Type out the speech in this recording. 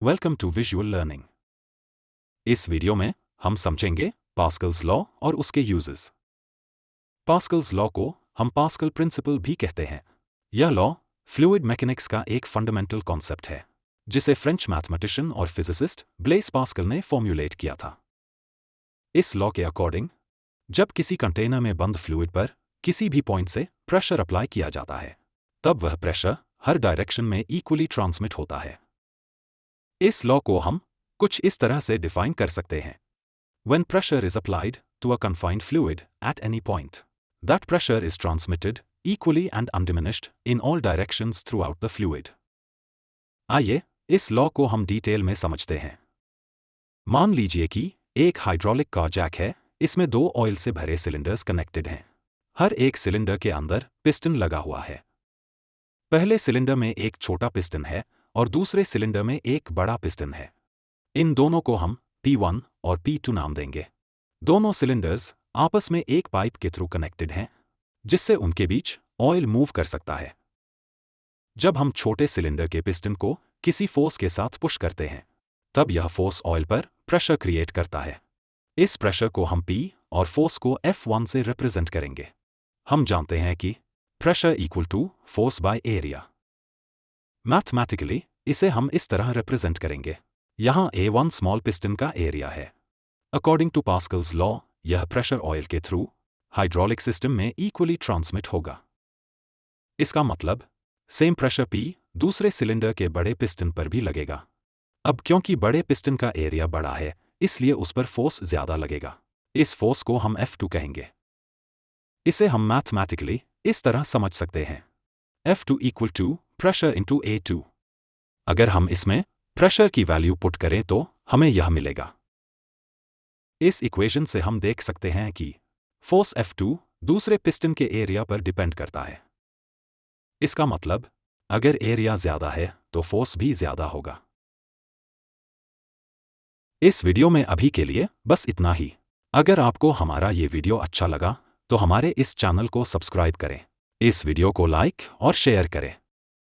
Welcome to visual learning. इस video में हम समझेंगे पास्कल्स लॉ और उसके यूजेस। पास्कल्स लॉ को हम पास्कल प्रिंसिपल भी कहते हैं। यह लॉ फ्लूइड मैकेनिक्स का एक फंडामेंटल कॉन्सेप्ट है जिसे फ्रेंच मैथमेटिशियन और फिजिसिस्ट ब्लेस पास्कल ने फॉर्म्युलेट किया था। इस लॉ के अकॉर्डिंग जब किसी कंटेनर में बंद फ्लूइड पर किसी भी पॉइंट से प्रेशर अप्लाई किया जाता है तब वह प्रेशर हर डायरेक्शन में इक्वली ट्रांसमिट होता है। इस लॉ को हम कुछ इस तरह से डिफाइन कर सकते हैं। When pressure is applied to a confined fluid at any point, that pressure is transmitted equally and undiminished in all directions throughout the fluid. आइए इस लॉ को हम डिटेल में समझते हैं। मान लीजिए कि एक हाइड्रोलिक कार जैक है, इसमें दो ऑयल से भरे सिलेंडर्स कनेक्टेड हैं। हर एक सिलेंडर के अंदर पिस्टन लगा हुआ है। पहले सिलेंडर में एक छोटा पिस्टन है और दूसरे सिलेंडर में एक बड़ा पिस्टन है। इन दोनों को हम P1 और P2 नाम देंगे। दोनों सिलेंडर्स आपस में एक पाइप के थ्रू कनेक्टेड हैं जिससे उनके बीच ऑयल मूव कर सकता है। जब हम छोटे सिलेंडर के पिस्टन को किसी फोर्स के साथ पुश करते हैं तब यह फोर्स ऑयल पर प्रेशर क्रिएट करता है। इस प्रेशर को हम P और फोर्स को F1 से रिप्रेजेंट करेंगे। हम जानते हैं कि pressure equal to force by area. Mathematically इसे हम इस तरह रिप्रेजेंट करेंगे। यहाँ A1 स्मॉल पिस्टन का एरिया है। अकॉर्डिंग टू पास्कल्स लॉ यह प्रेशर ऑयल के थ्रू हाइड्रोलिक सिस्टम में इक्वली ट्रांसमिट होगा। इसका मतलब सेम प्रेशर P दूसरे सिलेंडर के बड़े पिस्टन पर भी लगेगा। अब क्योंकि बड़े पिस्टन का एरिया बड़ा है इसलिए उस पर फोर्स ज्यादा लगेगा। इस फोर्स को हम F2 कहेंगे। इसे हम मैथमेटिकली इस तरह समझ सकते हैं। F2 equal to pressure into A2। अगर हम इसमें प्रेशर की वैल्यू पुट करें तो हमें यह मिलेगा। इस इक्वेशन से हम देख सकते हैं कि फोर्स F2 दूसरे पिस्टन के एरिया पर डिपेंड करता है। इसका मतलब अगर एरिया ज्यादा है तो फोर्स भी ज्यादा होगा। इस वीडियो में अभी के लिए बस इतना ही। अगर आपको हमारा ये वीडियो अच्छा लगा तो हमारे इस चैनल को सब्सक्राइब करें, इस वीडियो को लाइक और शेयर करें।